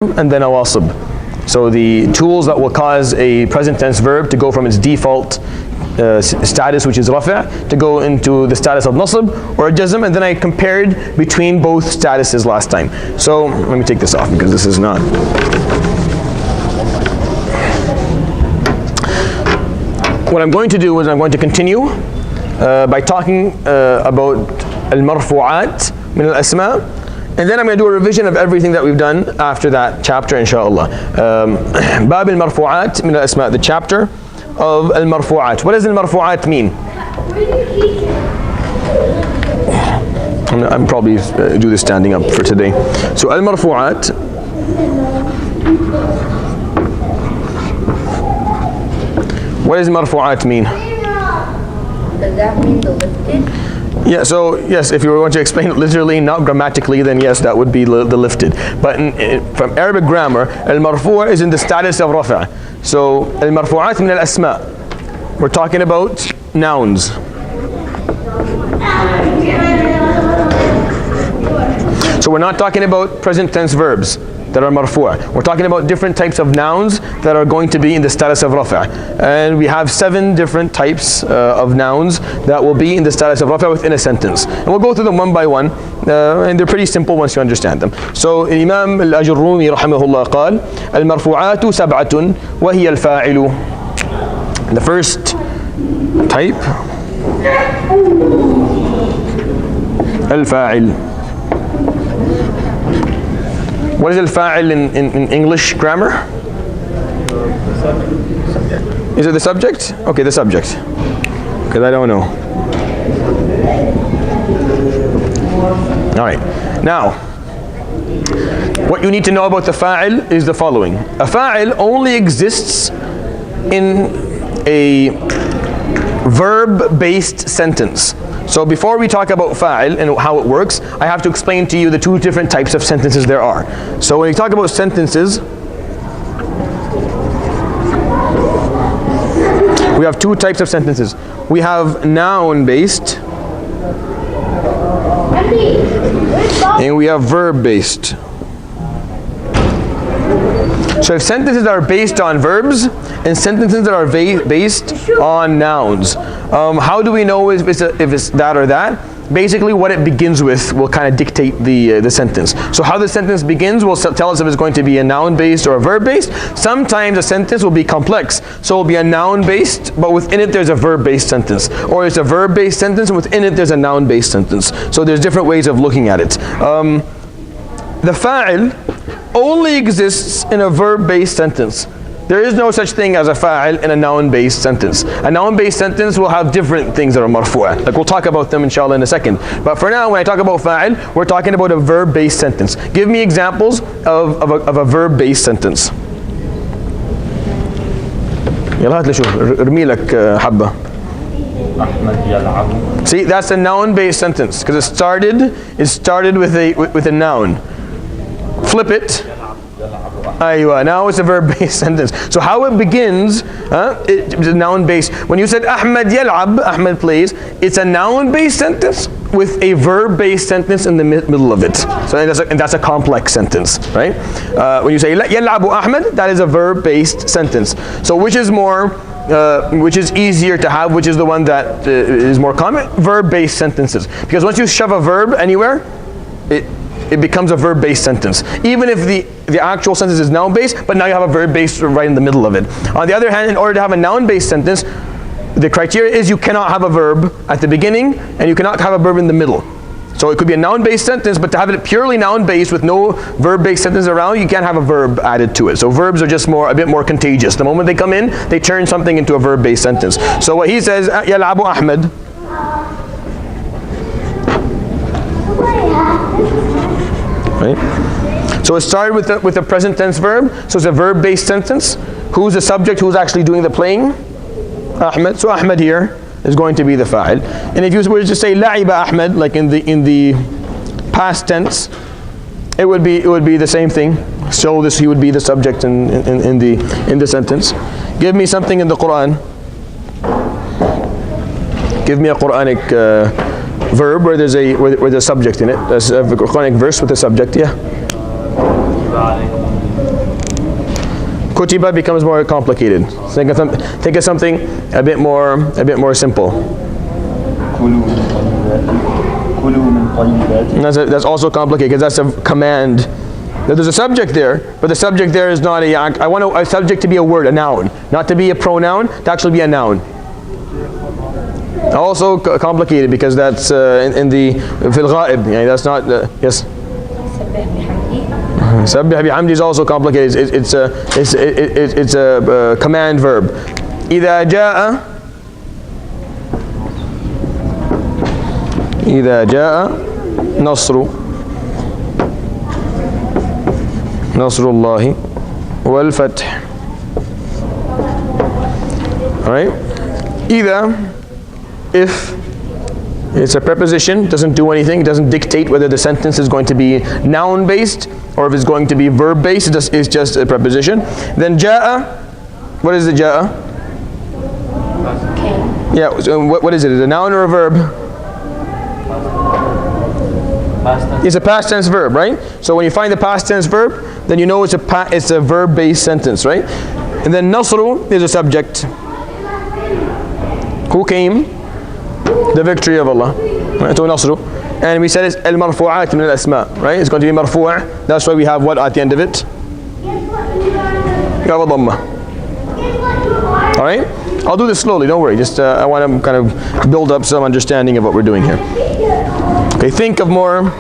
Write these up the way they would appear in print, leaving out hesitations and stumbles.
and then nawasib. So the tools that will cause a present tense verb to go from its default status, which is rafa', to go into the status of nasb or jazm, and then I compared between both statuses last time. So let me take this off because this is not. What I'm going to do is I'm going to continue by talking about al-marfu'at min al-asma', and then I'm going to do a revision of everything that we've done after that chapter, inshallah. Bab al-marfu'at min al-asma', the chapter of al-marfu'at. What does al-marfu'at mean? I'm probably do this standing up for today. So al-marfu'at, what does marfu'at mean? Does that mean the lifted? Yeah, so yes, if you were going to explain it literally, not grammatically, then yes, that would be the lifted. But from Arabic grammar, al-marfu' is in the status of rafa'. So al-marfu'at min al-asma'. We're talking about nouns. So we're not talking about present tense verbs that are marfu'. We're talking about different types of nouns that are going to be in the status of rafa'. And we have 7 different types of nouns that will be in the status of rafa' within a sentence. And we'll go through them one by one, and they're pretty simple once you understand them. So Imam Alajurroomiyyah rahimahullah قال المرفوعات سبعة وهي الفاعل. The first type, الفاعل. What is al-fa'il in English grammar? Is it the subject? Okay, the subject. Because I don't know. Alright. Now, what you need to know about the fa'il is the following. A fa'il only exists in a verb-based sentence. So before we talk about fa'il and how it works, I have to explain to you the 2 different types of sentences there are. So when you talk about sentences, we have 2 types of sentences. We have noun-based and we have verb-based. So if sentences are based on verbs and sentences that are based on nouns, how do we know if it's that or that? Basically what it begins with will kind of dictate the sentence. So how the sentence begins will tell us if it's going to be a noun-based or a verb-based. Sometimes a sentence will be complex. So it will be a noun-based, but within it there's a verb-based sentence. Or it's a verb-based sentence and within it there's a noun-based sentence. So there's different ways of looking at it. The fa'il only exists in a verb-based sentence. There is no such thing as a fa'il in a noun-based sentence. A noun-based sentence will have different things that are marfu'a. Like we'll talk about them inshallah in a second. But for now, when I talk about fa'il, we're talking about a verb-based sentence. Give me examples of a verb-based sentence. يلا هات لي شوف ارمي لك حبة. See, that's a noun-based sentence because it started with a noun. Flip it. Aywa, now it's a verb-based sentence. So how it begins, it's a noun-based. When you said Ahmed yal'ab, Ahmed plays, it's a noun-based sentence with a verb-based sentence in the middle of it. So that's a complex sentence, right? When you say yal'abu Ahmed, that is a verb-based sentence. So which is easier to have, which is the one that is more common? Verb-based sentences. Because once you shove a verb anywhere, it becomes a verb-based sentence. Even if the actual sentence is noun-based, but now you have a verb-based right in the middle of it. On the other hand, in order to have a noun-based sentence, the criteria is you cannot have a verb at the beginning and you cannot have a verb in the middle. So it could be a noun-based sentence, but to have it purely noun-based with no verb-based sentence around, you can't have a verb added to it. So verbs are just a bit more contagious. The moment they come in, they turn something into a verb-based sentence. So what he says, يَلْعَبُ أَحْمَدُ. Right? So it started with a present tense verb, so it's a verb-based sentence. Who's the subject? Who's actually doing the playing? Ahmed. So Ahmed here is going to be the fa'il. And if you were to say la'iba Ahmed, like in the past tense, it would be the same thing. So he would be the subject in the sentence. Give me something in the Quran. Give me a Quranic verb where there's a subject in it. There's a Quranic verse with a subject. Yeah. Kutiba becomes more complicated. Think of something a bit more simple. That's also complicated because that's a command. There's a subject there, but the subject there is not I want a subject to be a word, a noun, not to be a pronoun, to actually be a noun. Also complicated because that's in the fil ghaib. That's not yes. Sabbih bihamdi is also complicated. It's a command verb. إذا جاء نصر الله والفتح. Alright? Either, if it's a preposition, doesn't do anything, doesn't dictate whether the sentence is going to be noun based or if it's going to be verb based, it's just a preposition. Then ja'a, what is the ja'a? Yeah, so what is it? Is it a noun or a verb? It's a past tense verb, right? So when you find the past tense verb, then you know it's a verb based sentence, right? And then nasru is a subject. Who came? The victory of Allah. Right? So nasru. And we said it's al-marfu'at min al-asma, right? It's going to be marfu'. That's why we have what at the end of it? You have a dhamma. Alright? I'll do this slowly, don't worry. Just I want to kind of build up some understanding of what we're doing here. Okay, think of more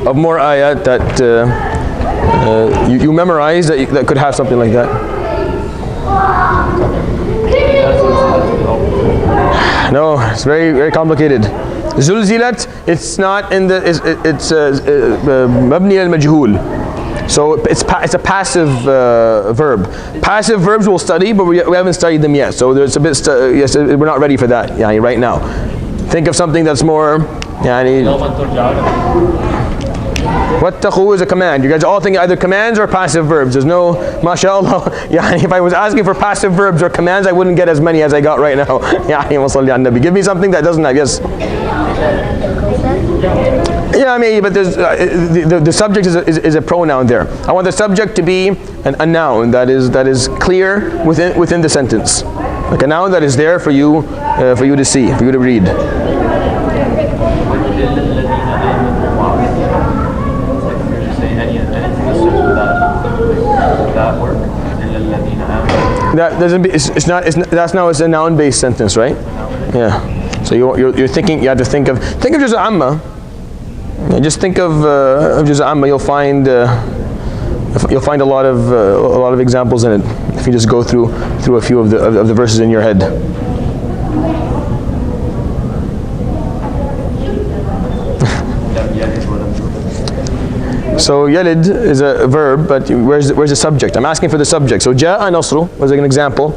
ayat that you memorize that could have something like that. No, it's very, very complicated. Zulzilat, it's not in the, it's mabni al-majhul. So it's a passive verb. Passive verbs we'll study, but we haven't studied them yet. So there's a bit, yes, we're not ready for that right now. Think of something that's more, Wattaqu is a command. You guys all think either commands or passive verbs. There's no, mashallah. If I was asking for passive verbs or commands, I wouldn't get as many as I got right now. Give me something that doesn't have, yes. Yeah, I mean, but there's the subject is a pronoun there. I want the subject to be a noun that is clear within the sentence, like a noun that is there for you to see, for you to read. That work? That doesn't be. It's not. It's a noun-based sentence, right? Yeah. So you're thinking. You have to think of Juz' Amma. Just think of Juz' Amma. You'll find a lot of examples in it. If you just go through a few of the verses in your head. So yalid is a verb, but where's the subject? I'm asking for the subject. So ja'a nasru was an example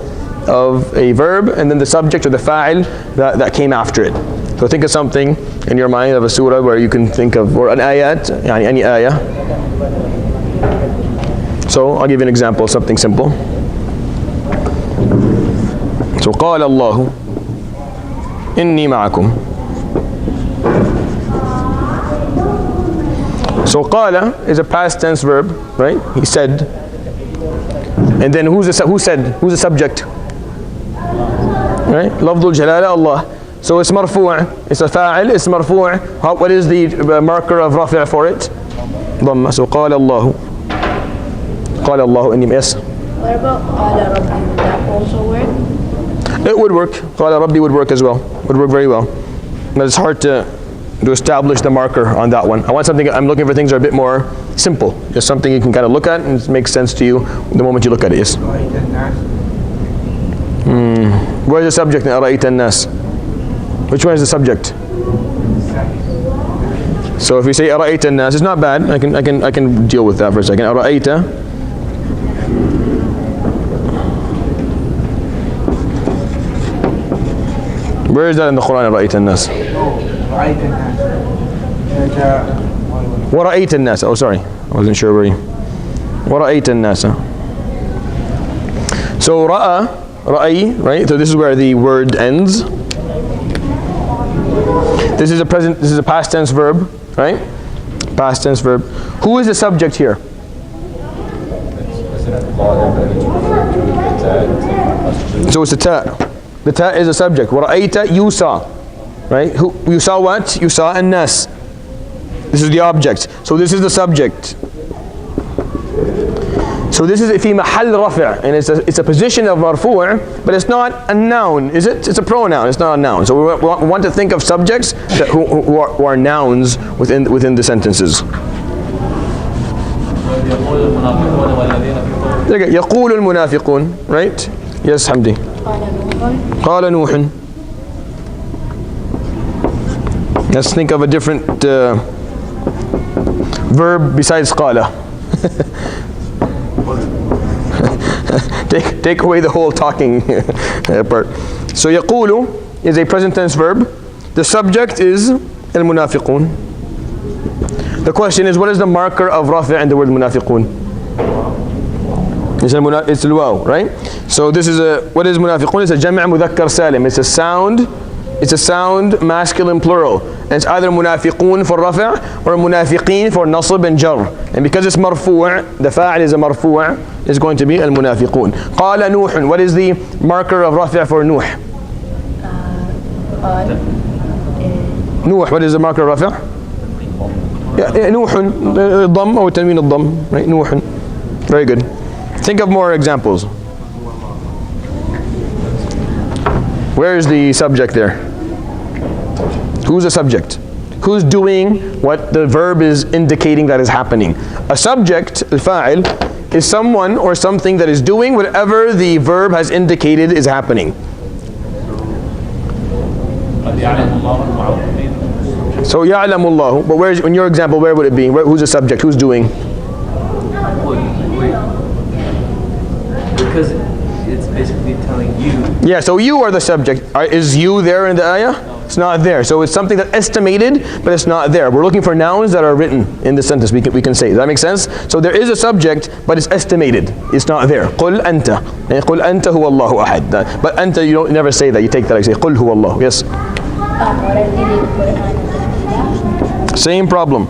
of a verb, and then the subject or the fa'il that came after it. So think of something in your mind of a surah where you can think of, or an ayat, any ayah. So I'll give you an example of something simple. So قال الله إني معكم. So qala is a past tense verb, right? He said. And then who said? Who's the subject? Right? Lafdul jalala Allah. So it's marfu'. It's a fa'il. It's marfu'. What is the marker of rafi' for it? Dhamma. So qala Allah. Qala Allah inni. Yes. What about qala rabbi? Would that also work? It would work. Qala rabbi would work as well. Would work very well. But it's hard to establish the marker on that one. I'm looking for things that are a bit more simple. Just something you can kind of look at and it makes sense to you the moment you look at it. Yes. Where's the subject in Ara'ayta an-nas? Which one is the subject? So if we say Ara'ayta an-nas, it's not bad. I can deal with that for a second. Ara'ayta. Where is that in the Quran? Ara'ayta an-nas. ورأيت الناس. Oh, sorry, I wasn't sure where you. ورأيت الناس. So رأي, right? So this is where the word ends. This is a past tense verb, right? Past tense verb. Who is the subject here? So it's a ta. The ta is a subject. وَرَأَيْتَ you saw. Right? You saw what? You saw الناس. This is the object. So this is the subject. So this is في محل رفع, and it's a position of مرفوع, but it's not a noun, is it? It's a pronoun. It's not a noun. So we want to think of subjects who are nouns within the sentences. يقول المنافقون, right? Yes, Hamdi. قال نوح. Let's think of a different verb besides قال. Take away the whole talking part. So يقول is a present tense verb. The subject is المنافقون. The question is, what is the marker of rafi' in the word munafiqun? It's al-waw, right? So this is what is munafiqun? It's a jam' mudhakkar salim. It's a sound masculine plural. And it's either munafiqun for rafi' or munafiqeen for nasb and jar. And because it's marfu', the fa'il is a marfu', is going to be al-munafiqun. Qala Nuh. What is the marker of rafi' for Nuh? Nuh. What is the marker of rafi'? نوح الضم أو تنوين الضم, right? نوح. Very good. Think of more examples. Where is the subject there? Who's the subject? Who's doing what the verb is indicating that is happening? A subject, al-fa'il, is someone or something that is doing whatever the verb has indicated is happening. So يعلم الله, but where's, in your example, where would it be? Who's the subject? Who's doing? Because it's basically telling you. Yeah, so you are the subject. Is you there in the ayah? It's not there. So it's something that's estimated, but it's not there. We're looking for nouns that are written in the sentence. We can say. Does that make sense? So there is a subject, but it's estimated. It's not there. قل أنت. قل أنت هو الله أحد. But أنت, you don't never say that. You take that. You say قل هو الله. Yes. Same problem.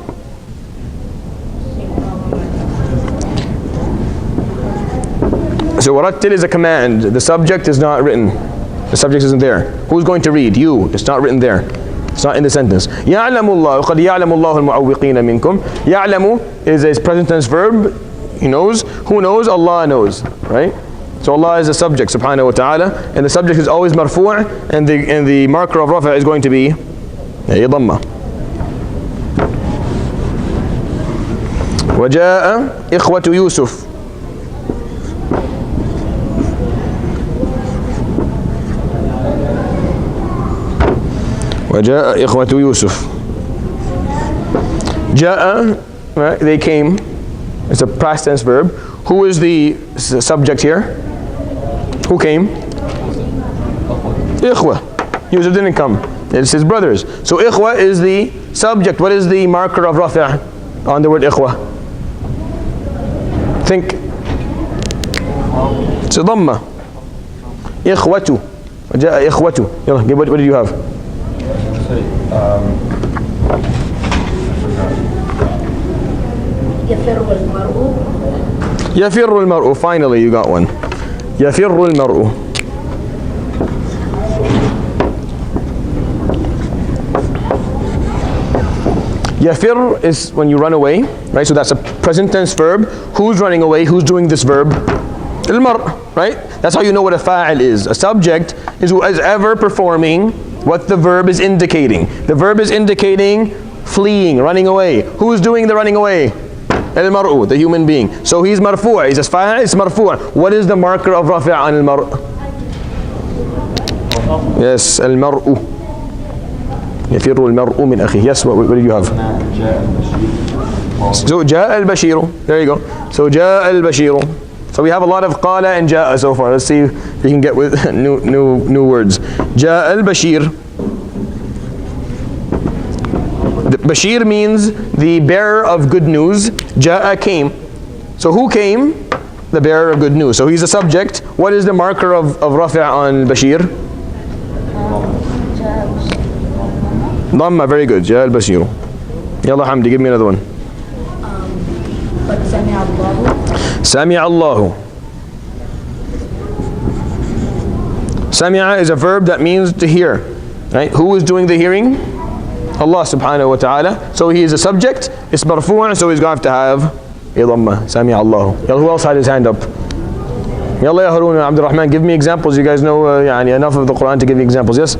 So warattil is a command. The subject is not written. The subject isn't there. Who's going to read? You. It's not written there. It's not in the sentence. يعلم الله. قد يعلم الله المعوقين منكم. يعلم is a present tense verb. He knows. Who knows? Allah knows. Right? So Allah is the subject, subhanahu wa ta'ala, and the subject is always marfu', and the marker of rafa' is going to be a dhamma. وجاء إخوة يوسف. وجاء إخوة يوسف. جاء, right, they came. It's a past tense verb. Who is the subject here? Who came? إخوة. Yusuf didn't come. It's his brothers. So إخوة is the subject. What is the marker of rafi' on the word إخوة? Think. It's a dhamma. إخوة. وجاء إخوة. يلا, what did you have? يفر المرء. Finally you got one. يفر المرء. Yafir is when you run away, right? So that's a present tense verb. Who's running away? Who's doing this verb? Al-mar', right? That's how you know what a fa'il is. A subject is who is ever performing what the verb is indicating. The verb is indicating fleeing, running away. Who's doing the running away? Al-mar'u, the human being. So he's marfu'. He's a fa'il, it's marfu'. What is the marker of rafi' on al-mar'? Yes, al-mar'u. يفر المرء من أخيه. Yes, what did you have? So جاء البشير. There you go. So جاء البشير. So we have a lot of قال and جاء so far. Let's see if we can get with new words. جاء البشير. The Bashir means the bearer of good news. جاء came. So who came? The bearer of good news. So he's a subject. What is the marker of rafi' on Bashir? Dhamma, very good. جاء البشير. يلا حمدي, give me another one. سمع الله. سمع الله. Sami'a is a verb that means to hear. Right? Who is doing the hearing? Allah subhanahu wa ta'ala. So he is a subject. It's marfu', so he's going to have a dhamma. Sami'a Allah. Who else had his hand up? Yalla ya Harun and Abdul Rahman, give me examples. You guys know enough of the Quran to give you examples. Yes?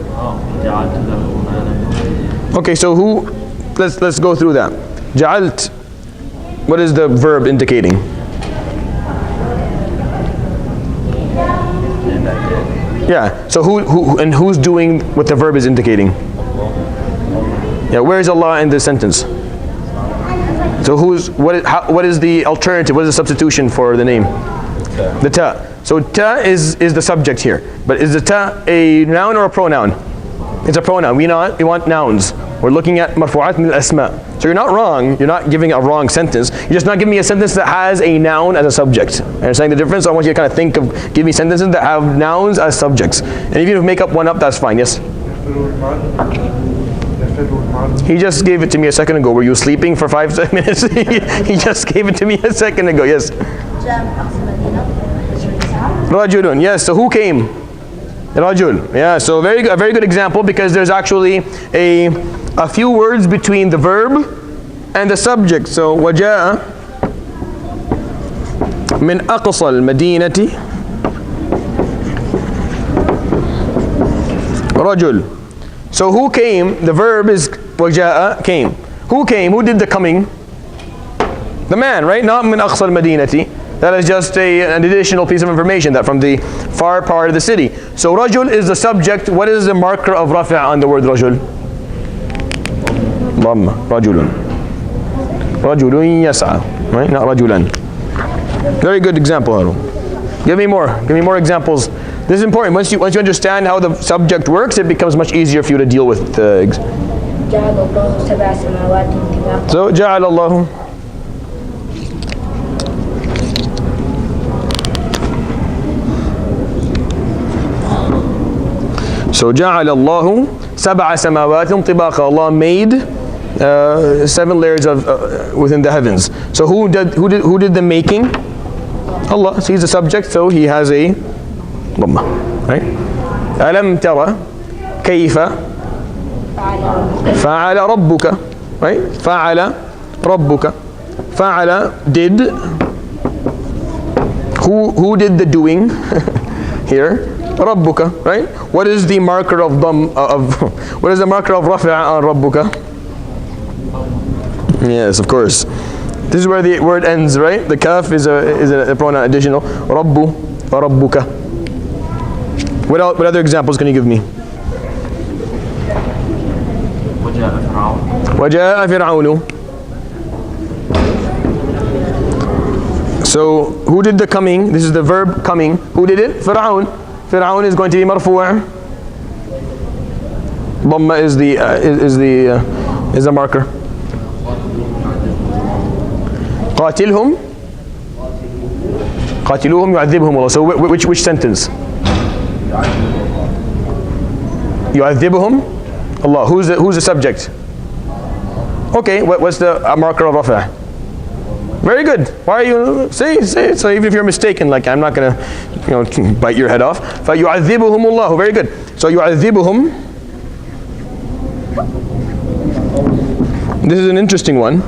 Okay, so who? Let's go through that. Ja'alt. What is the verb indicating? Yeah. So who's doing what the verb is indicating? Yeah. Where is Allah in this sentence? So what is the alternative? What is the substitution for the name? The ta. So ta is the subject here. But is the ta a noun or a pronoun? It's a pronoun. We want nouns. We're looking at marfu'at min al-asma. So you're not wrong. You're not giving a wrong sentence. You're just not giving me a sentence that has a noun as a subject. Understanding the difference? So I want you to kind of think of, give me sentences that have nouns as subjects. And if you make up one up, that's fine. Yes? He just gave it to me a second ago. Were you sleeping for 5 minutes? He just gave it to me a second ago. Yes? Rajulun. Yes. So who came? Rajul. Yeah. So a very good example, because there's actually a few words between the verb and the subject. So وجاء من أقصى المدينة رجل. So who came? The verb is وجاء, came. Who came? Who did the coming? The man, right? Not من أقصى المدينة. That is just an additional piece of information, that from the far part of the city. So rajul is the subject. What is the marker of rafi' on the word rajul? Dhamma. Rajulun. Rajulun yas'a. Right? Not rajulan. Very good example, Harun. Give me more. Give me more examples. This is important. Once you understand how the subject works, it becomes much easier for you to deal with the. So جعل الله. So جعل الله سبع سماوات طباقا. Allah made 7 layers of within the heavens. So who did the making? Allah. So he's the subject, so he has a dhamma. Right? ألم ترى كيف فعل ربك. Right? فعل ربك. فعل did. Who did the doing here? Rabbuka, right? What is the marker of what is the marker of rafi' on Rabbuka? Yes, of course. This is where the word ends, right? The kaf is a pronoun additional. Rabbu, Rabbuka. What other examples can you give me? وجاء فرعون. So who did the coming? This is the verb coming. Who did it? Fir'aun. Fir'aun is going to be marfu'. Dhamma is the marker. قاتلهم. قاتلوهم يعذبهم الله. So which sentence? يعذبهم Allah. Who's the subject? Okay, what's the marker of rafa'? Very good. Why are you say it? So even if you're mistaken, like I'm not gonna bite your head off. فَيُعَذِّبُهُمُ اللَّهُ. Very good. So يُعَذِّبُهum. This is an interesting one,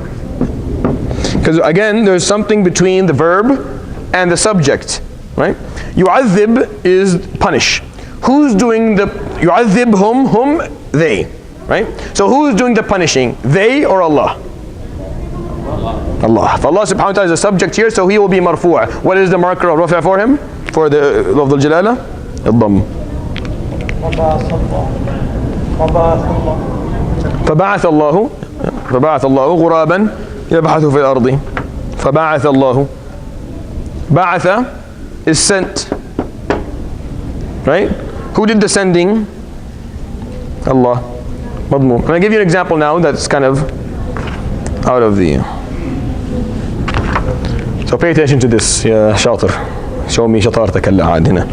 because again there's something between the verb and the subject, right? يُعَذِّب is punish. Who's doing the يُعَذِّبْهُم? Hum, they, right? So who's doing the punishing? They or Allah? Allah. If Allah subhanahu wa ta'ala is a subject here, so he will be marfu'. What is the marker of rafi' for him? For the lafz al-jalala? Al-dhamm. فبعث الله غرابا يبحث في الأرض. فبعث الله. بعث is sent. Right? Who did the sending? Allah. مضموم. I'm going to give you an example now that's kind of out of the. So pay attention to this, ya shatir. Show me shatartak al-aad hina.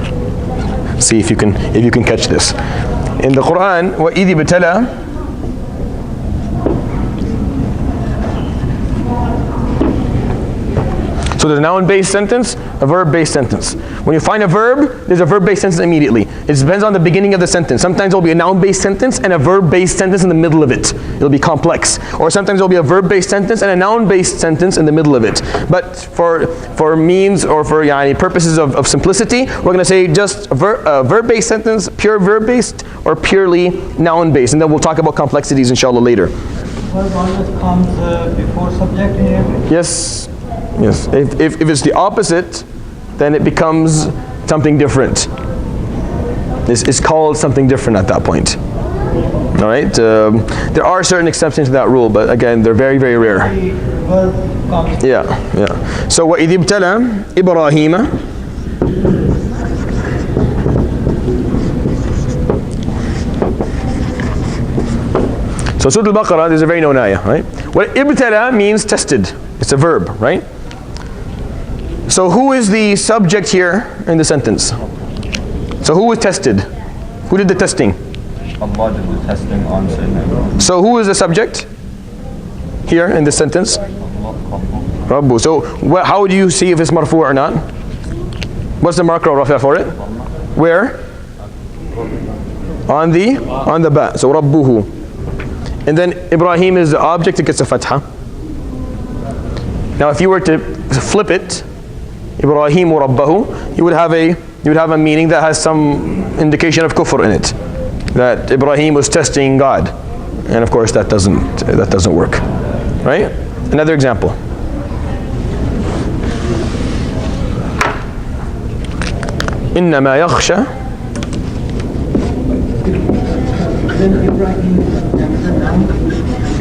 See if you can catch this. In the Quran, وَإِذِ ابْتَلَى. So there's a noun-based sentence, a verb-based sentence. When you find a verb, there's a verb-based sentence immediately. It depends on the beginning of the sentence. Sometimes there'll be a noun-based sentence and a verb-based sentence in the middle of it. It'll be complex. Or sometimes there'll be a verb-based sentence and a noun-based sentence in the middle of it. But for means or for purposes of simplicity, we're going to say just a verb-based sentence, pure verb-based, or purely noun-based. And then we'll talk about complexities inshallah later. Verb always comes before subject in everything? Yes. Yes. If it's the opposite, then it becomes something different. It's called something different at that point. All right. There are certain exceptions to that rule, but again, they're very, very rare. Verb comes. Yeah. Yeah. So وَإِذِ ابْتَلَى إِبْرَاهِيمَ. So Surah Al-Baqarah, there's a very known ayah, right? What ibtala means tested. It's a verb, right? So who is the subject here in the sentence? So who was tested? Who did the testing? Allah did the testing on Sayyidina. So who is the subject here in this sentence? Rabbu. So how do you see if it's marfu or not? What's the marker of rafa for it? Where? On the ba. So Rabbuhu. And then Ibrahim is the object, it gets a fatha. Now if you were to flip it, Ibrahimu Rabbahu, you would have a meaning that has some indication of kufr in it. That Ibrahim was testing God. And of course that doesn't work. Right? Another example. إنما يخشى.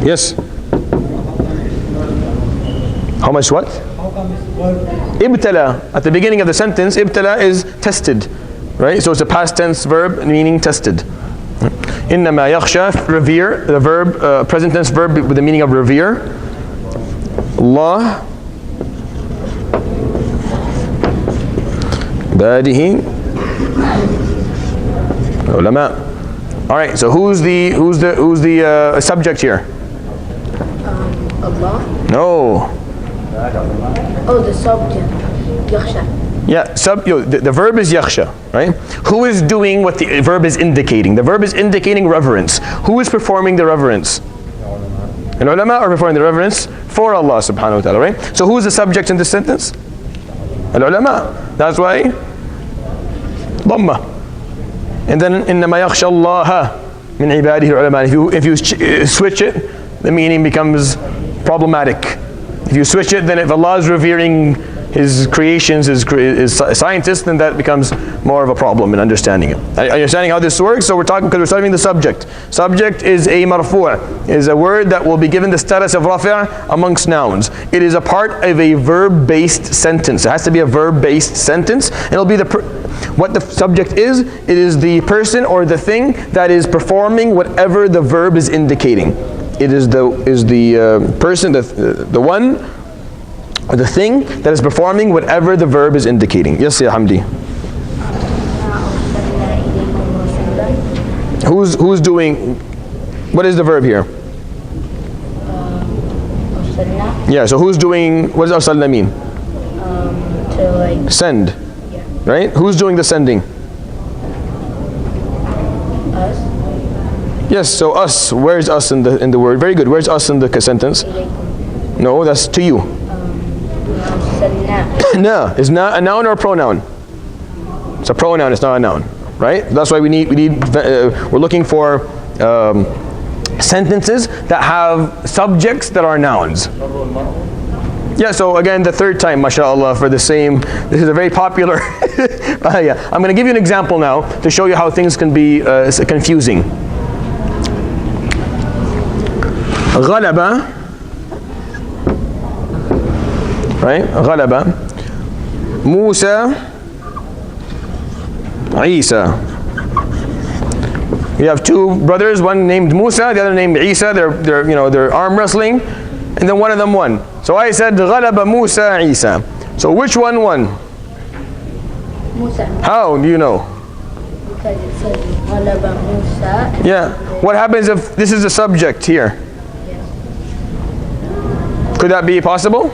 Yes. How much what? Ibtala. At the beginning of the sentence, ibtala is tested. Right? So it's a past tense verb meaning tested. إنما يخشى, revere, the verb, present tense verb with the meaning of revere. Allah Badihi Ulama. All right, so who's the subject here? Allah. No. Oh, the subject. Yakhsha. Yeah, the verb is yakhsha, right? Who is doing what the verb is indicating? The verb is indicating reverence. Who is performing the reverence? And ulama are performing the reverence for Allah subhanahu wa ta'ala, right? So who is the subject in this sentence? Al ulama. That's why Dhamma. And then إنما يخشى الله من عباده العلماء. If you switch it, the meaning becomes problematic. If you switch it, then if Allah is revering His creations, His scientists, then that becomes more of a problem in understanding it. Are you understanding how this works? So we're talking, because we're studying the subject. Subject is a marfu', is a word that will be given the status of rafi' amongst nouns. It is a part of a verb-based sentence. It has to be a verb-based sentence. And it'll be what the subject is. It is the person or the thing that is performing whatever the verb is indicating. It is the person, the one, or the thing that is performing whatever the verb is indicating. Yes, Ya Hamdi. Who's doing? What is the verb here? Yeah. So who's doing? What does arsalna mean? To like send. Yeah. Right. Who's doing the sending? Us. Yes. So us. Where's us in the word? Very good. Where's us in the sentence? No, that's to you. No, is not a noun or a pronoun. It's a pronoun. It's not a noun, right? That's why we're looking for sentences that have subjects that are nouns. Yeah. So again, the third time, mashallah, for the same. This is a very popular. Yeah. I'm going to give you an example now to show you how things can be confusing. غلبة. Right? غلبة. Musa, Isa. You have two brothers, one named Musa, the other named Isa. They're arm wrestling, and then one of them won. So I said غلب Musa Isa. So which one won? Musa. How do you know? Because it says غلب Musa. Yeah. What happens if this is the subject here? Yes. Could that be possible?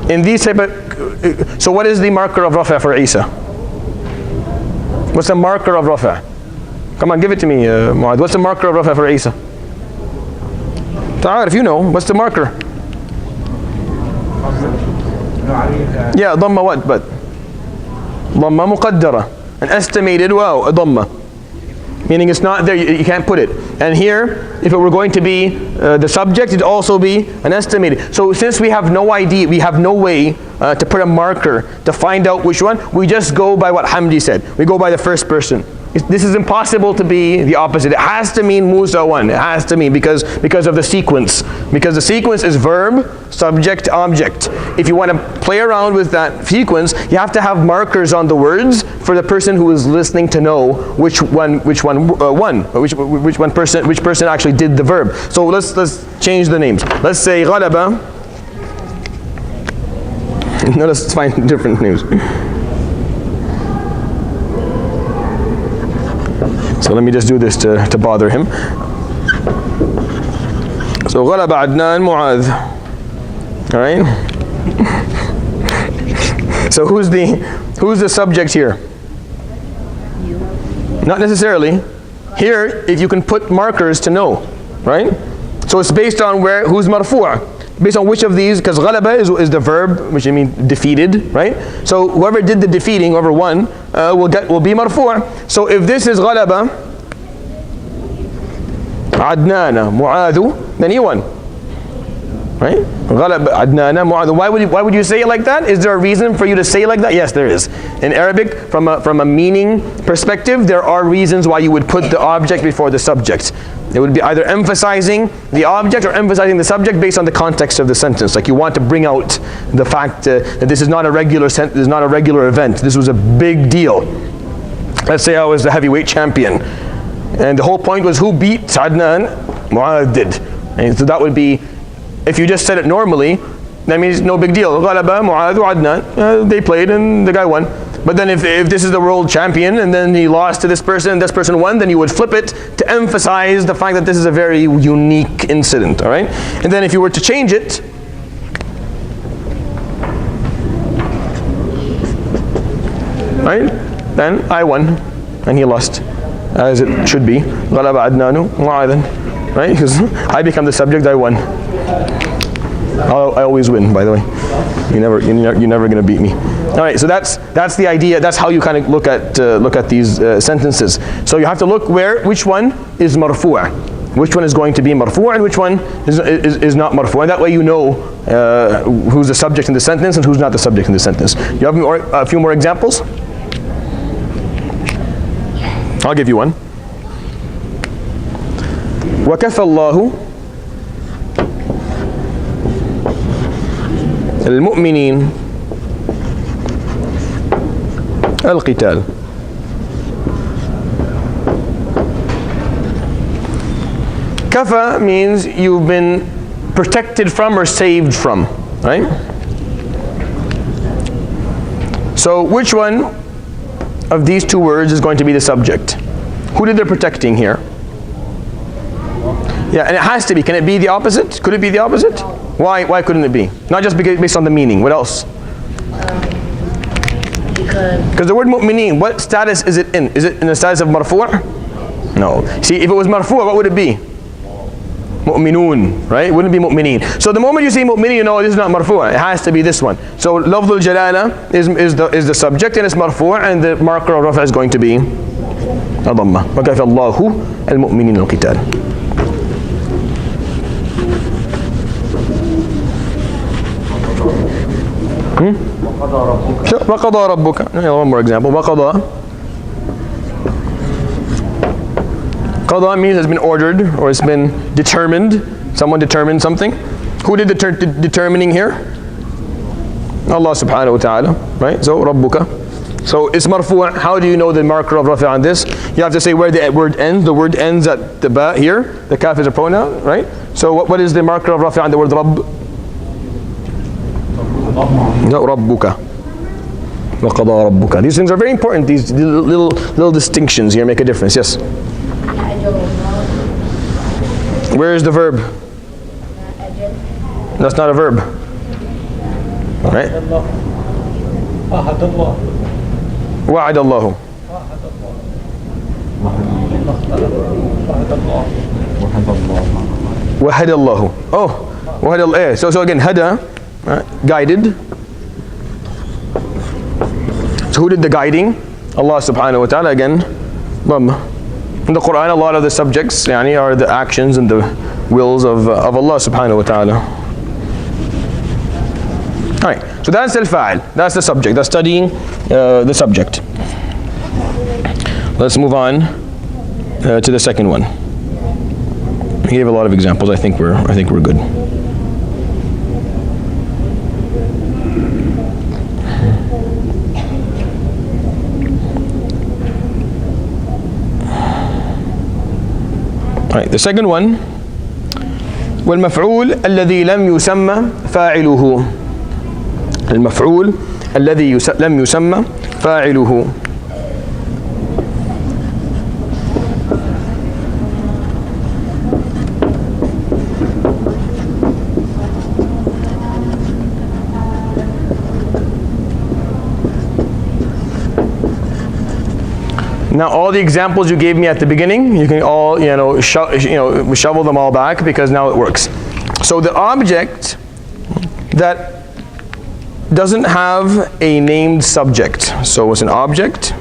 In these type of, so what is the marker of rafa for Isa? What's the marker of rafa? Come on, give it to me, Muad. What's the marker of rafa for Isa? Ta'arif, you know, what's the marker? Yeah, dhamma what, but? Dhamma muqaddara. An estimated wow, a dhamma. Meaning it's not there, you can't put it. And here, if it were going to be the subject, it'd also be an estimated. So since we have no idea, we have no way to put a marker to find out which one, we just go by what Hamdi said. We go by the first person. This is impossible to be the opposite. It has to mean Musa one. It has to mean because of the sequence. Because the sequence is verb, subject, object. If you want to play around with that sequence, you have to have markers on the words for the person who is listening to know which person actually did the verb. So let's change the names. Let's say ghalaba. No, let's find different names. So let me just do this to bother him. So غلب عدنان معاذ. All right. So who's the subject here? Not necessarily. Here, if you can put markers to know, right? So it's based on who's marfu'. Based on which of these, because ghalaba is the verb, which I mean defeated, right? So whoever did the defeating, whoever won, will be marfu'. So if this is ghalaba, Adnana, Mu'adhu, then he won, right? Ghalaba, Adnana, Mu'adhu. Why would you say it like that? Is there a reason for you to say it like that? Yes, there is. In Arabic, from a meaning perspective, there are reasons why you would put the object before the subject. It would be either emphasizing the object or emphasizing the subject based on the context of the sentence. Like you want to bring out the fact that this is not a regular event. This was a big deal. Let's say I was the heavyweight champion, and the whole point was who beat Adnan? Mu'adh did. And so that would be, if you just said it normally, that means no big deal. Ghalaba, Mu'adh, Adnan. They played and the guy won. But then if this is the world champion and then he lost to this person and this person won, then you would flip it to emphasize the fact that this is a very unique incident, all right? And then if you were to change it, right? Then I won and he lost, as it should be. غَلَبَ عَدْنَانُ مُعَاذًا. Right? Because I become the subject, I won. I always win, by the way. You're never going to beat me. All right, so that's the idea. That's how you kind of look at these sentences. So you have to look which one is marfu', which one is going to be marfu', and which one is not marfu'. And that way you know who's the subject in the sentence and who's not the subject in the sentence. You have a few more examples? I'll give you one. وَكَفَى اللَّهُ الْمُؤْمِنِينَ الْقِتَالِ. Kafa means you've been protected from or saved from, right? So which one of these two words is going to be the subject? Who did the protecting here? Yeah, and it has to be. Can it be the opposite? Could it be the opposite? Why couldn't it be? Not just based on the meaning. What else? Because the word mu'mineen, what status is it in? Is it in the status of marfu'? No. See, if it was marfu', what would it be? Mu'minun, right? It wouldn't be mu'mineen. So the moment you say mu'mineen, you know this is not marfu'. It has to be this one. So lafdhul jalala is the subject and it's marfu', and the marker of rafa is going to be a dhamma. وَكَفَى اللَّهُ الْمُؤْمِنِينَ الْقِتَالِ. وَقَضَى رَبُّكَ. One more example. وَقَضَى. Qada means it's been ordered or it's been determined. Someone determined something. Who did the determining here? Allah subhanahu wa ta'ala, right? So Rabbuka. So it's marfu'. How do you know the marker of rafi' on this? You have to say where the word ends. The word ends at the ba here. The kaf is a pronoun, right? So what is the marker of rafi' on the word Rabb? No, Rabbuka. وَقَضَى رَبُّكَ. These things are very important. These little distinctions here make a difference. Yes? Where is the verb? That's not a verb. Right? أحد الله وعد الله. وهدى الله. Oh, وهدى الله. So again, hada, guided. So who did the guiding? Allah subhanahu wa ta'ala again. In the Quran, a lot of the subjects yani, are the actions and the wills of Allah subhanahu wa ta'ala. Alright, so that's al-fa'il. That's the subject. That's studying the subject. Let's move on to the second one. He gave a lot of examples. I think we're good. Alright, the second one. والمفعول الذي لم يسمى فاعله. المفعول الذي لم يسمى فاعله. Now all the examples you gave me at the beginning, you can all shovel them all back because now it works. So the object that doesn't have a named subject. So it's an object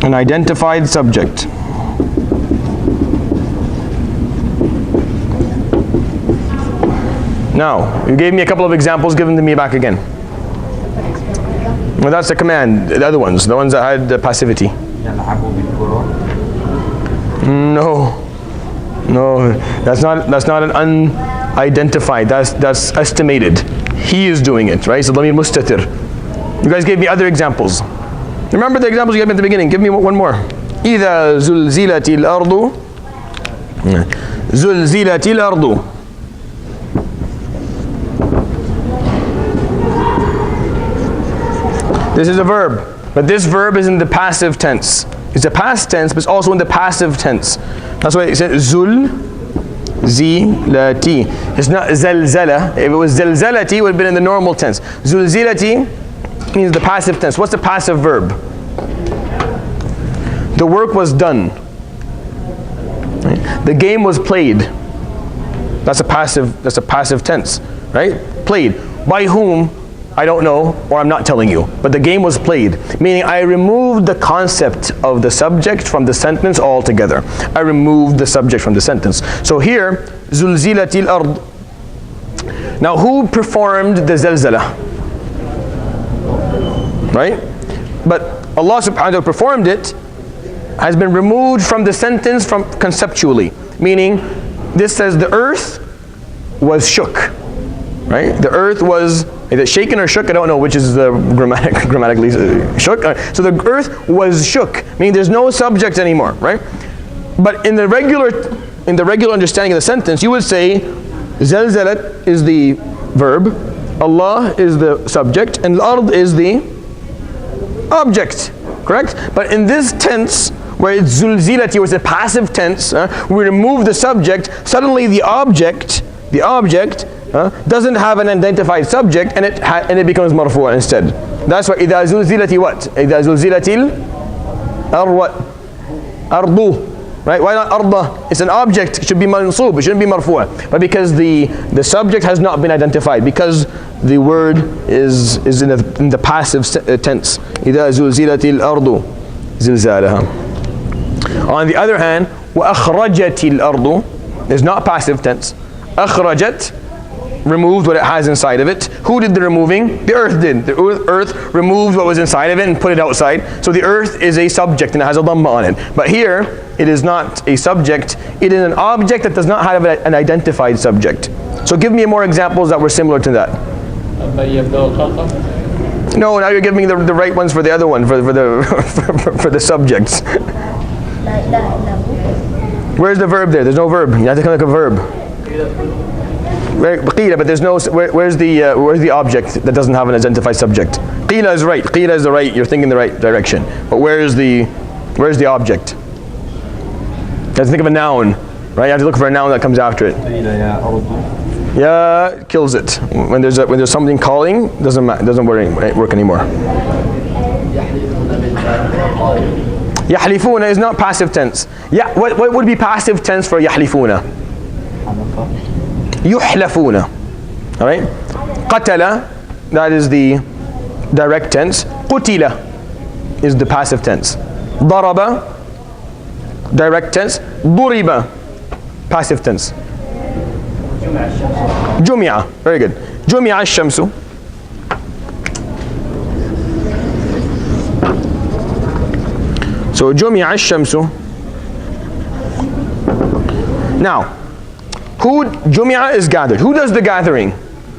an identified subject. Now, you gave me a couple of examples, give them to me back again. Well, that's the command, the other ones, the ones that had passivity. No, that's not an unidentified, that's estimated. He is doing it, right? So ضمير مستتر. You guys gave me other examples. Remember the examples you gave me at the beginning. Give me one more. إذا زلزلت الأرض زلزلت الأرض. This is a verb, but this verb is in the passive tense. It's a past tense, but it's also in the passive tense. That's why it said zul zilati. It's not zalzala. If it was zalzalati, it would have been in the normal tense. Zulzilati means the passive tense. What's the passive verb? The work was done. The game was played. That's a passive tense, right? Played. By whom? I don't know, or I'm not telling you. But the game was played, meaning I removed the concept of the subject from the sentence altogether. I removed the subject from the sentence. So here, zulzilatil ard. Now who performed the zalzala? Right? But Allah subhanahu wa ta'ala performed it, has been removed from the sentence from conceptually. Meaning, this says the earth was shook. Right? The earth was either shaken or shook, I don't know which is the grammatically shook. So the earth was shook, meaning there's no subject anymore, right? But in the regular understanding of the sentence, you would say zalzalat is the verb, Allah is the subject, and al-ard is the object, correct? But in this tense, where it's zulzilati, where it's a passive tense, we remove the subject, suddenly the object doesn't have an identified subject, and it becomes marfu' instead. That's why إذا زلزلت what? إذا زلزلت ardu, right? Why not arda? It's an object. It should be mansub. It shouldn't be marfu'. But because the subject has not been identified, because the word is in the passive tense. إذا زلزلت الأرض زلزالها. On the other hand, وأخرجت الأرض is not passive tense. أخرجت removed what it has inside of it. Who did the removing? The earth did. The earth removed what was inside of it and put it outside. So the earth is a subject and it has a dhamma on it. But here, it is not a subject. It is an object that does not have an identified subject. So give me more examples that were similar to that. No, now you're giving me the right ones for the other one, for the subjects. Where's the verb there? There's no verb. You have to come like a verb. But there's no. Where's the object that doesn't have an identified subject? Qila is right. Qila is the right. You're thinking the right direction. But where's the object? Let's think of a noun, right? You have to look for a noun that comes after it. Yeah, kills it. When there's something calling, doesn't work anymore. Yahlifuna is not passive tense. Yeah, what would be passive tense for yahlifuna? Yuhlafuna. All right. Qatala, that is the direct tense. Qutila is the passive tense. Daraba, direct tense. Duriba, passive tense. Jumi'a, very good. Jumi'a ash-shamsu. So Jumi'a ash-shamsu. Now, Jumi'a is gathered. Who does the gathering?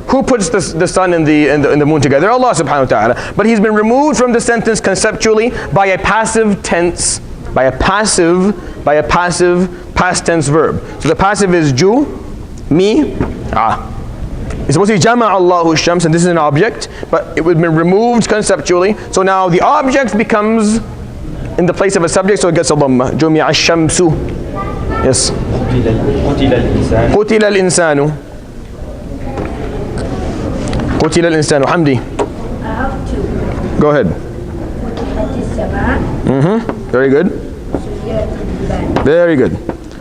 Who puts the sun and the moon together? Allah subhanahu wa ta'ala. But he's been removed from the sentence conceptually by a passive tense, by a passive past tense verb. So the passive is Jumi'a. It's supposed to be Jama Allahu Shams, and this is an object, but it would be removed conceptually. So now the object becomes in the place of a subject, so it gets a dhamma. Jumi'a ash-shamsu. Yes. قتل الإنسان. قتل الإنسان. Hamdi. I have two. Go ahead. Very good. Very good.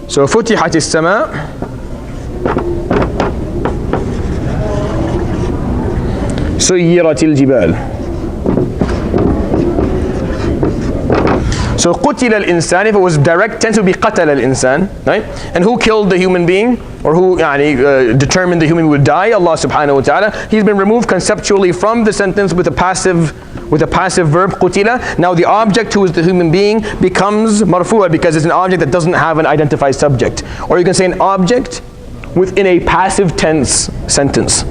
So فتحت السماء. سيرت الجبال. So قتل الإنسان, if it was direct tense, it would be قتل الإنسان, right? And who killed the human being, or who determined the human would die? Allah subhanahu wa ta'ala. He's been removed conceptually from the sentence with a passive verb قتل. Now the object, who is the human being, becomes marfu'a because it's an object that doesn't have an identified subject. Or you can say an object within a passive tense sentence.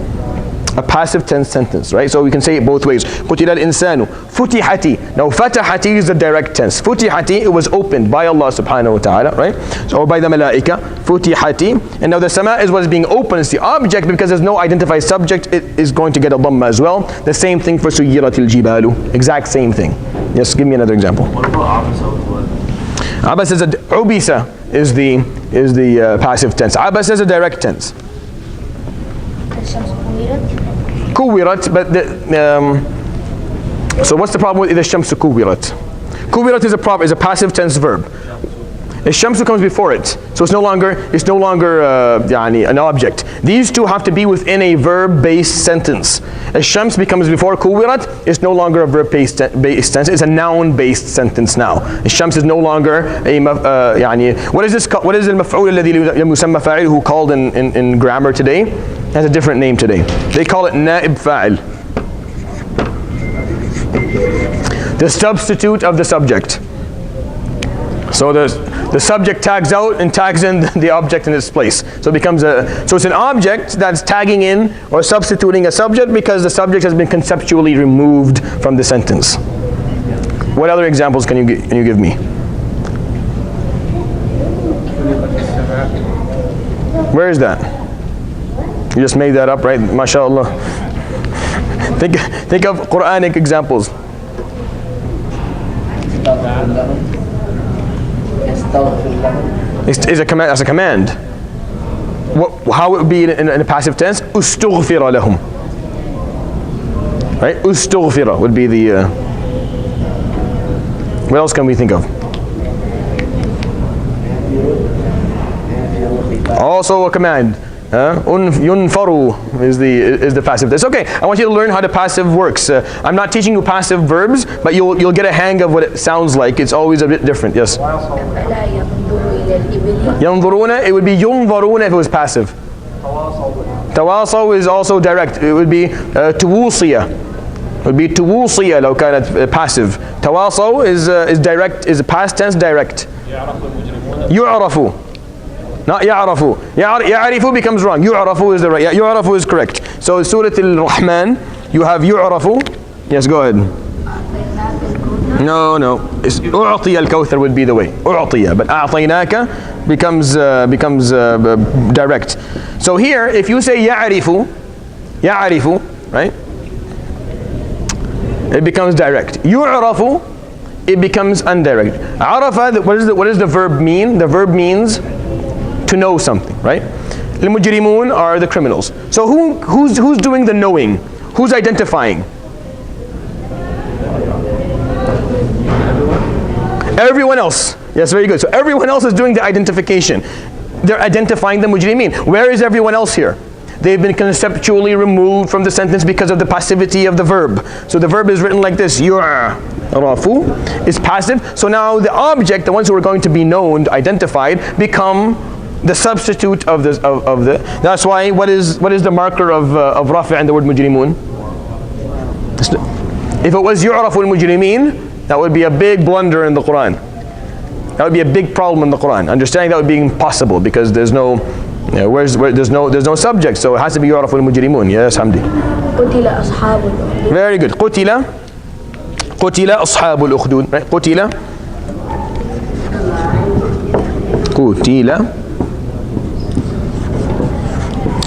A passive tense sentence, right? So we can say it both ways. قُتِلَ الْإِنسَانُ فُتِحَتِ. Now fatahati is the direct tense. Futihati, it was opened by Allah subhanahu wa ta'ala, right? So, or by the malaika. Futihati. And now the sama is what is being opened. It's the object, because there's no identified subject. It is going to get a dhamma as well. The same thing for سُيِّرَتِ الْجِبَالُ. Exact same thing. Yes, give me another example. What about abasa? Abasa is ubisa is the passive tense. Abasa is a direct tense. Kuwirat, but so what's the problem with the shamsu kuwirat? Kuwirat is a passive tense verb. The shamsu comes before it, so it's no longer an object. These two have to be within a verb-based sentence. A shams becomes before kuwirat, it's no longer a verb-based sentence. It's a noun-based sentence now. A shams is no longer a what is this? What is al-maf'ul alladhi yusamma fa'iluhu called in grammar today? It has a different name today. They call it na'ib fa'il. The substitute of the subject. So the subject tags out and tags in the object in its place. So it becomes so it's an object that's tagging in or substituting a subject because the subject has been conceptually removed from the sentence. What other examples can you give me? Where is that? You just made that up, right? MashaAllah. Think of Quranic examples. It's a command. As a command. How it would be in a passive tense? Ustughfira lahum. Right? Ustughfira would be the. What else can we think of? Also a command. Yunfaru is the passive. It's okay. I want you to learn how the passive works. I'm not teaching you passive verbs, but you'll get a hang of what it sounds like. It's always a bit different. Yes. Yanzuruna, it would be yunzaruna if it was passive. Tawasaw is also direct. It would be tuwusiya. It would be tuwusiya لو كانت passive. Tawasaw is direct, is a past tense direct. Yu'rafu. Not ya'rafu. Ya'rifu becomes wrong. Yu'rafu is the right. Yu'rafu is correct. So in Surah Al-Rahman, you have yu'rafu. Yes, go ahead. No. It's u'tiya al-kawthar would be the way. U'tiya. But a'tainaka becomes direct. So here, if you say ya'rifu, right? It becomes direct. Yu'rafu it becomes indirect. Arafa, what does the verb mean? The verb means to know something, right? Al-mujrimun are the criminals. So who's doing the knowing? Who's identifying? Everyone else. Yes, very good. So everyone else is doing the identification. They're identifying the mujrimin. Where is everyone else here? They've been conceptually removed from the sentence because of the passivity of the verb. So the verb is written like this, yu'rafu, is passive. So now the object, the ones who are going to be known, identified, become the substitute of the. That's why, what is the marker of rafi' and the word mujrimun? If it was yu'rafu al-mujrimin, that would be a big blunder in the Quran. That would be a big problem in the Quran. Understanding that would be impossible because there's no, there's no subject, so it has to be yu'rafu al-mujrimun. Yes, Hamdi. قتل أصحاب الأخدود. Very good. قتل أصحاب الأخدود. Right? قتل.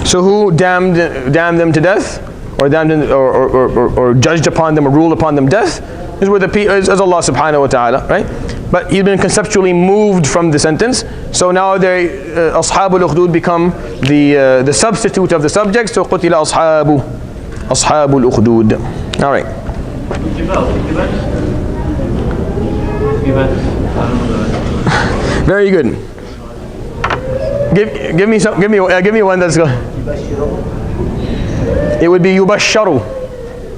So who damned them to death, or damned them, or judged upon them, or ruled upon them death? Is where is Allah subhanahu wa ta'ala, right? But he's been conceptually moved from the sentence. So now they ashabul ukhdud become the substitute of the subject. So qutila ashabul ukhdud. All right. Very good. Give me one that's good. It would be yubashsharu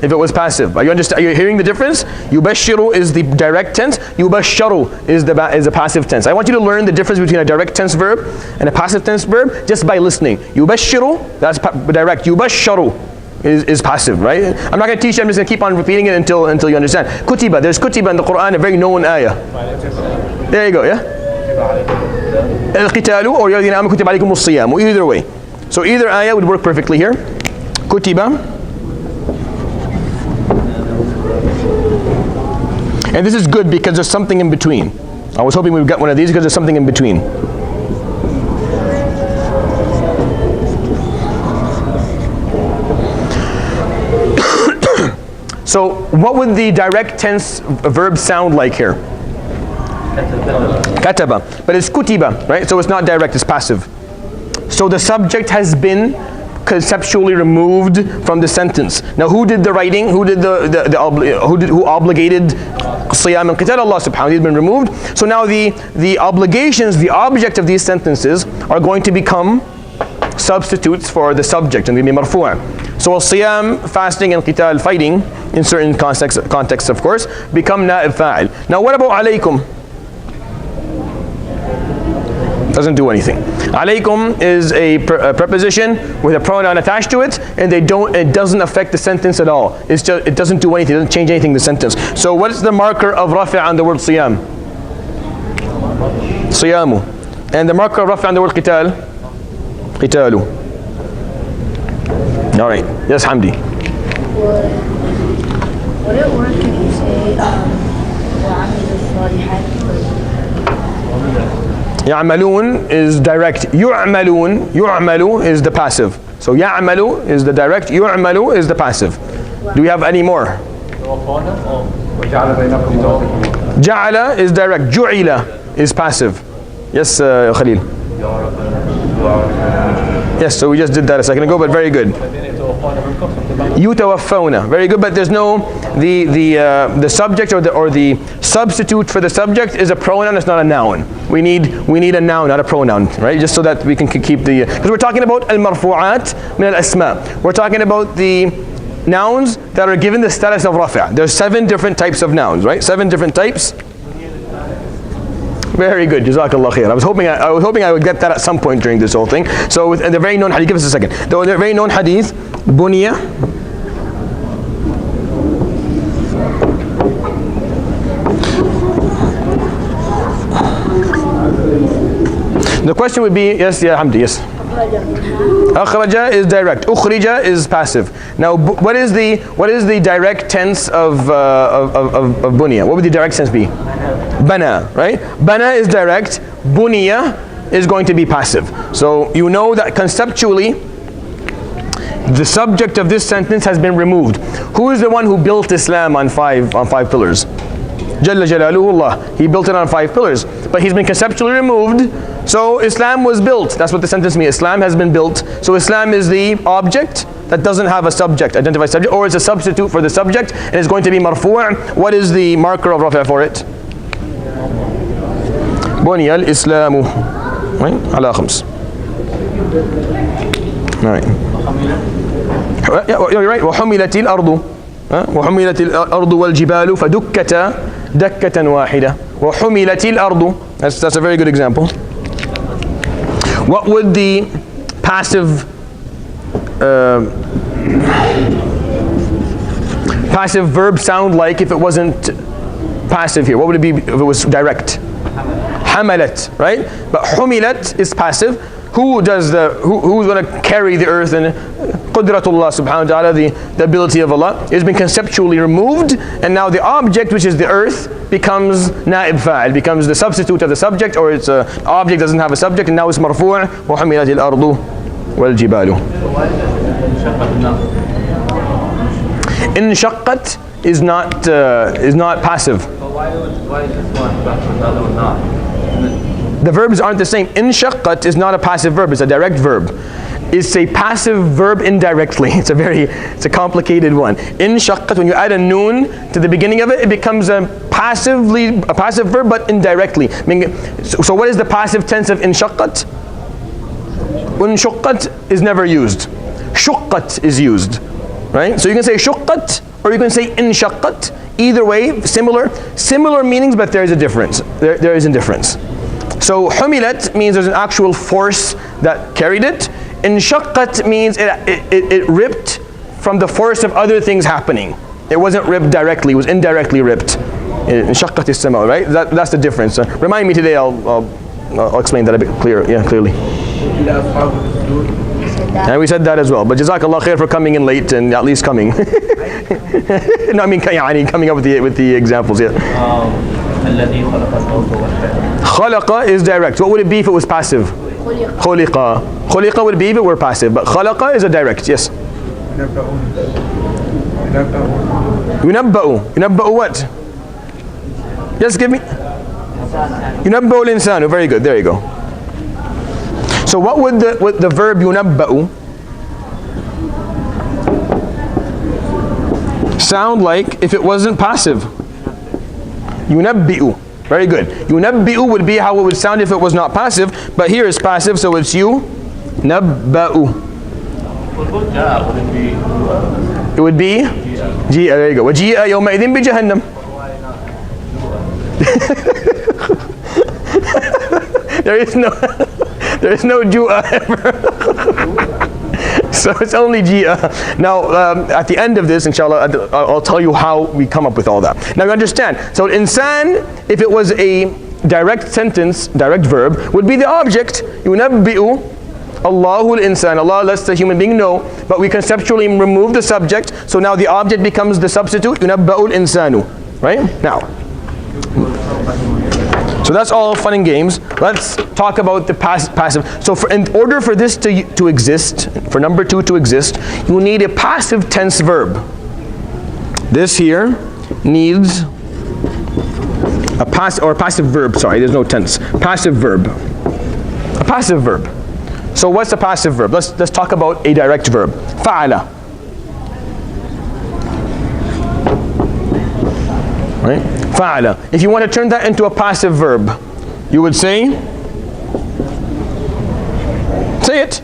if it was passive. Are you hearing the difference? Yubashshiru is the direct tense. Yubashsharu is the passive tense. I want you to learn the difference between a direct tense verb and a passive tense verb just by listening. Yubashshiru, that's direct. Yubashsharu is passive, right? I'm not going to teach you. I'm just going to keep on repeating it until you understand. Kutiba. There's kutiba in the Quran, a very known ayah. There you go. Yeah. Al-qitalu or yadina am kutiba alaykum as-siyam. Either way. So either ayah would work perfectly here. Kutiba. And this is good because there's something in between. I was hoping we would get one of these because there's something in between. So what would the direct tense verb sound like here? Kataba. But it's kutiba, right? So it's not direct, it's passive. So the subject has been conceptually removed from the sentence. Now who did the writing? Who did who obligated Siyam and Qital? Allah subhanahu wa ta'ala has been removed. So now the obligations, the object of these sentences are going to become substitutes for the subject and they be marfu'. So Siyam, fasting, and Qital, fighting, in certain contexts of course, become na'ib fa'il. Now what about alaykum? Doesn't do anything. Alaykum is a preposition with a pronoun attached to it, and it doesn't affect the sentence at all. It's just, it doesn't do anything, it doesn't change anything in the sentence. So what's the marker of rafi' on the word siyam? Siyamu. And the marker of rafi' on the word qital? Qitalu. All right. Yes, Hamdi. Would it work if you say وعملوا الصالحات? Ya'malun is direct. Yu'malu is the passive. So ya'malu is the direct. Yu'malu is the passive. Do we have any more? Ja'ala is direct. Ju'ila is passive. Yes, Khalil. Yes, so we just did that a second ago, but very good. Yutawaffawna, very good, but there's no the subject or the substitute for the subject is a pronoun. It's not a noun. We need a noun, not a pronoun, right? Just so that we can keep the because we're talking about al-marfu'at min al-asma. We're talking about the nouns that are given the status of rafi'. There's 7 different types of nouns, right? 7 different types. Very good, Jazakallah khair. I was hoping I would get that at some point during this whole thing. So with the very known hadith, give us a second. The very known hadith, Buniya. The question would be, yes, yeah, Hamdi, yes. Akhraja is direct. Ukhrija is passive. Now, what is the direct tense of Buniya? What would the direct tense be? Bana, right? Bana is direct. Buniya is going to be passive. So you know that conceptually, the subject of this sentence has been removed. Who is the one who built Islam on five pillars? Jalla Jalaluhullah. He built it on 5 pillars. But he's been conceptually removed. So Islam was built. That's what the sentence means. Islam has been built. So Islam is the object that doesn't have a subject, identified subject, or it's a substitute for the subject, and it's going to be marfu'. What is the marker of rafa' for it? بني الإسلام على 5. Right. You're right. وحملت الأرض وحملت الأرض والجبال فدكتا دكة واحدة. وحملت الأرض. That's a very good example. What would the passive verb sound like if it wasn't passive here? What would it be if it was direct? Hamalat, right? But humilat is passive. Who's going to carry the earth? And Qudratullah subhanahu wa ta'ala, the ability of Allah, has been conceptually removed, and now the object, which is the earth, becomes na'ib fa'il, becomes the substitute of the subject, or it's an object doesn't have a subject, and now it's marfu'. وَحُمِلَتِ الْأَرْضُ وَالْجِبَالُ. Inshaqqat is not passive. Why is this one but another one not? The verbs aren't the same. Inshaqqat is not a passive verb, it's a direct verb. It's a passive verb indirectly. It's a complicated one. Inshaqqat, when you add a noon to the beginning of it, it becomes a passive verb, but indirectly. So what is the passive tense of inshaqqat? Unshaqqat is never used. Shuqqat is used. Right? So you can say shuqqat, or you can say inshaqqat. Either way, similar meanings, but there is a difference. There is a difference. So humilat means there's an actual force that carried it. Inshaqqat means it ripped from the force of other things happening. It wasn't ripped directly, it was indirectly ripped. Inshaqqat is similar, right? That's the difference. Remind me today, I'll explain that a bit clearly. And we said that as well. But Jazakallah khair for coming in late and at least coming. No, I mean coming up with the examples, yeah. Khalaqa is direct. What would it be if it was passive? Khuliqa. Khuliqa would be if it were passive, but khalaqa is a direct, yes. Yunabba'u. Yunabba'u what? Just give me. Yunabba'u al-insanu. Very good, there you go. So what would the verb yunabba'u sound like if it wasn't passive? Yunabbi'u. Very good. Yunabbi'u would be how it would sound if it was not passive, but here it's passive, so it's yunabba'u. It would be ji'a. There you go. وَجِيءَ يَوْمَئِذٍ بِجَهَنَّمَ. There is no ju'a ever. So it's only ji'a. Now, at the end of this, inshallah, I'll tell you how we come up with all that. Now you understand. So insan, if it was a direct sentence, direct verb, would be the object. Yunabbi'u Allahu al-insan. Allah lets the human being know, but we conceptually remove the subject, so now the object becomes the substitute. Yunabba'u al-insanu. Right? Now, so that's all fun and games. Let's talk about the passive. So in order for this to exist, for number 2 to exist, you need a passive tense verb. This here needs a passive verb, sorry, there's no tense. Passive verb. A passive verb. So what's a passive verb? Let's talk about a direct verb. Fa'ala. Right? Fa'ala. If you want to turn that into a passive verb, you would say it.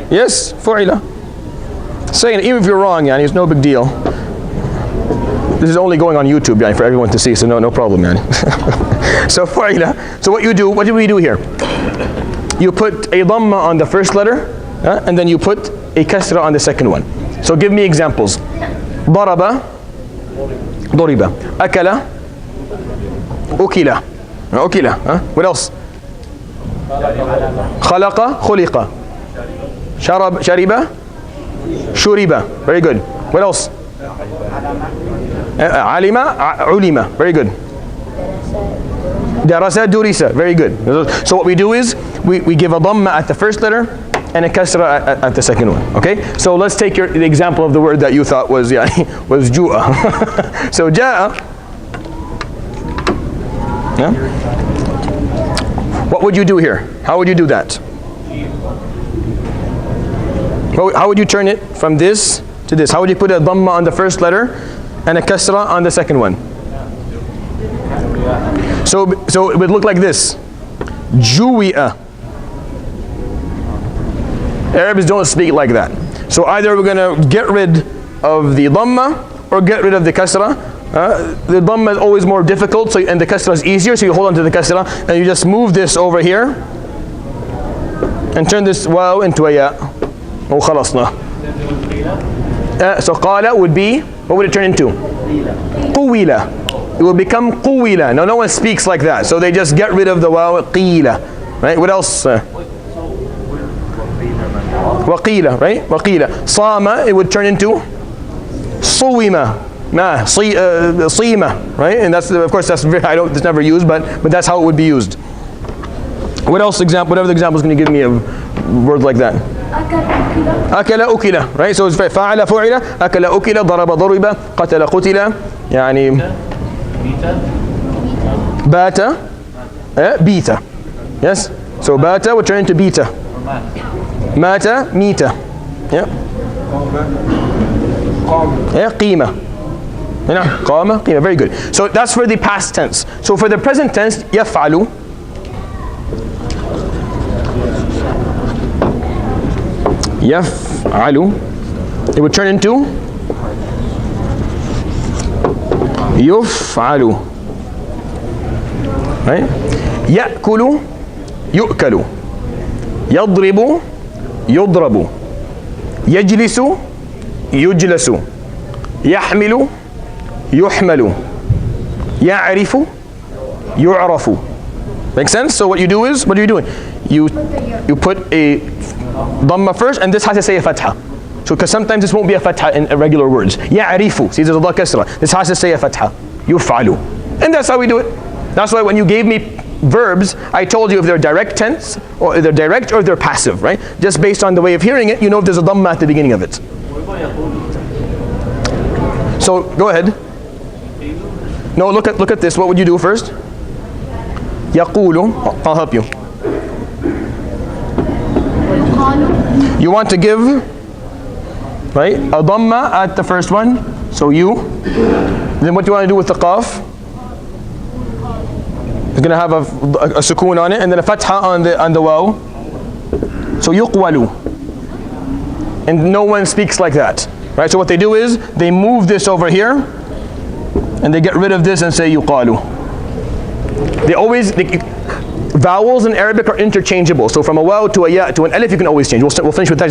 Yes, fu'ila. Say it, even if you're wrong, yani, it's no big deal. This is only going on YouTube, yani, for everyone to see, so no problem, yani. So fu'ila. So what do we do here? You put a dhamma on the first letter, and then you put a kasra on the second one. So give me examples. Daraba, doriba. Akala, ukila. Ukila. What else? Khalaqa, khuliqa. Shariba, shuriba. Very good. What else? Alima, ulima. Very good. Darasa, durisa. Very good. So what we do is we give a dhamma at the first letter and a kasra at the second one. Okay? So let's take the example of the word that you thought was ju'a. So ja'a Yeah? What would you do here? How would you do that? How would you turn it from this to this? How would you put a dhamma on the first letter and a kasra on the second one? So it would look like this. Juwi'a. Arabs don't speak like that. So either we're going to get rid of the dhamma or get rid of the kasra. The dhamma is always more difficult, and the kasra is easier, so you hold on to the kasra and you just move this over here and turn this waw into a ya. Oh, khalasna. So qala would be, what would it turn into? Quwila. It will become quwila. No one speaks like that, so they just get rid of the waw, qila. Right? What else? Waqila, right? Waqila. Sama, it would turn into suwima. Sima, right? And that's, of course, that's it's never used, but that's how it would be used. What else example? Whatever the example is going to give me a word like that. Akala ukila, right? So it's fa'ala fu'ila, akala ukila, daraba duriba, qatala qutila, yani bata, bita. Yes? So bata would turn into bita. Mata, mita. Yeah. Yeah, qima. Qama, qima. Very good. So that's for the past tense. So for the present tense, yaf'alu. Yaf'alu. It would turn into yuf'alu. Right? Ya'kulu, yu'kalu. Yadribu, yudrabu. Yajlisu, yujlasu. Yahmilu, yuhmalu. Ya'rifu, yu'rafu. Make sense? So what you do is, what are you doing? You put a dhamma first, and this has to say a fatha. So because sometimes this won't be a fatha in regular words. Ya'rifu, see there's a dha kasra. This has to say a fatha. Yuf'alu. And that's how we do it. That's why when you gave me verbs, I told you if they're direct tense, or if they're direct, or if they're passive, right? Just based on the way of hearing it, you know if there's a dhamma at the beginning of it. So go ahead. No, look at this. What would you do first? Yaqulu. I'll help you. You want to give, right, a dhamma at the first one. So you. Then what do you want to do with the qaf? It's going to have a sukoon on it, and then a fatha on the waw. So yuqwalu. And no one speaks like that. Right? So what they do is they move this over here and they get rid of this and say yuqalu. Vowels in Arabic are interchangeable. So from a waw to a ya to an alif you can always change. We'll finish with that.